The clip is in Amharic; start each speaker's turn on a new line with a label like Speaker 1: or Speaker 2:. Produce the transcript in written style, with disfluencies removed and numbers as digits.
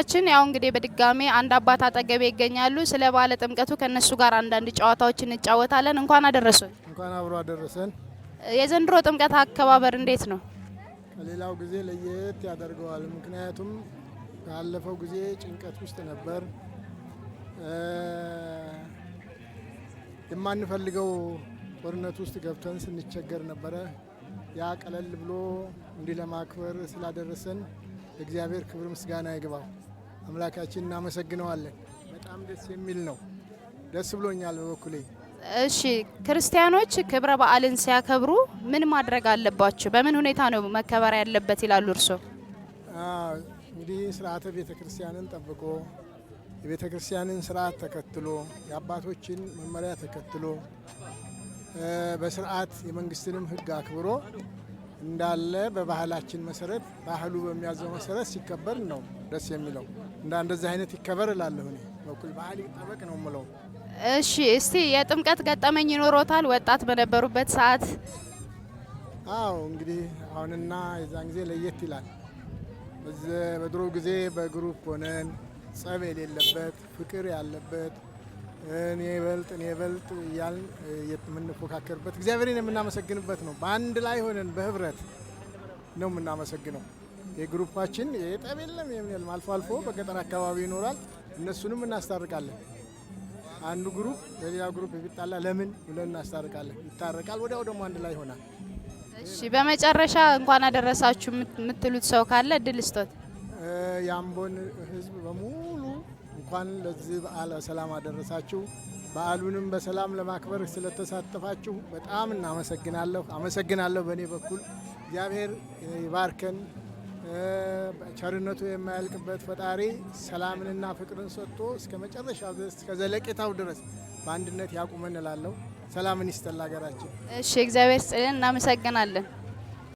Speaker 1: ችን ያው እንግዲህ በድጋሚ አንድ አባት አጠገቤ ይገኛሉ። ስለ በዓለ ጥምቀቱ ከነሱ ጋር አንዳንድ ጨዋታዎችን እንጫወታለን። እንኳን አደረሱን።
Speaker 2: እንኳን አብሮ አደረሰን።
Speaker 1: የዘንድሮ ጥምቀት አከባበር እንዴት ነው?
Speaker 2: ከሌላው ጊዜ ለየት ያደርገዋል። ምክንያቱም ባለፈው ጊዜ ጭንቀት ውስጥ ነበር፣ የማንፈልገው ጦርነት ውስጥ ገብተን ስንቸገር ነበረ። ያ ቀለል ብሎ እንዲህ ለማክበር ስላደረሰን እግዚአብሔር ክብር ምስጋና ይግባው። አምላካችን እናመሰግነዋለን። በጣም ደስ የሚል ነው። ደስ ብሎኛል በበኩሌ።
Speaker 1: እሺ ክርስቲያኖች ክብረ በዓልን ሲያከብሩ ምን ማድረግ አለባቸው? በምን ሁኔታ ነው መከበር ያለበት ይላሉ እርሶ?
Speaker 2: እንግዲህ ስርዓተ ቤተ ክርስቲያንን ጠብቆ የቤተ ክርስቲያንን ስርዓት ተከትሎ የአባቶችን መመሪያ ተከትሎ በስርዓት የመንግስትንም ሕግ አክብሮ እንዳለ በባህላችን መሰረት ባህሉ በሚያዘው መሰረት ሲከበር ነው ደስ የሚለው። እንደዚህ አይነት ይከበር እላለሁ እኔ በኩል ባህል ይጠበቅ ነው የምለው።
Speaker 1: እሺ እስቲ የጥምቀት ገጠመኝ ይኖሮታል ወጣት በነበሩበት ሰዓት?
Speaker 2: አዎ እንግዲህ አሁንና የዛን ጊዜ ለየት ይላል። በድሮ ጊዜ በግሩፕ ሆነን ጸብ የሌለበት ፍቅር ያለበት እኔ በልጥ እያልን የምንፎካከርበት እግዚአብሔርን የምናመሰግንበት ነው። በአንድ ላይ ሆነን በህብረት ነው የምናመሰግነው። የግሩፓችን የጠብ የለም የለም። አልፎ አልፎ በገጠር አካባቢ ይኖራል፣ እነሱንም እናስታርቃለን። አንዱ ግሩፕ ለሌላው ግሩፕ ቢጣላ ለምን ብለን እናስታርቃለን። ይታረቃል፣ ወዲያው ደግሞ አንድ ላይ ይሆናል።
Speaker 1: እሺ በመጨረሻ እንኳን አደረሳችሁ የምትሉት ሰው ካለ እድል ስጦት።
Speaker 2: የአምቦን ህዝብ በሙሉ እንኳን ለዚህ በዓል ሰላም አደረሳችሁ። በዓሉንም በሰላም ለማክበር ስለተሳተፋችሁ በጣም አመሰግናለሁ። በእኔ በኩል እግዚአብሔር ይባርከን። ቸርነቱ የማያልቅበት ፈጣሪ ሰላምንና ፍቅርን ሰጥቶ እስከ መጨረሻው ድረስ እስከ ዘለቄታው ድረስ በአንድነት ያቁመን እላለሁ። ሰላምን ይስጠን ሀገራችን።
Speaker 1: እሺ እግዚአብሔር ይስጥልን። እናመሰግናለን።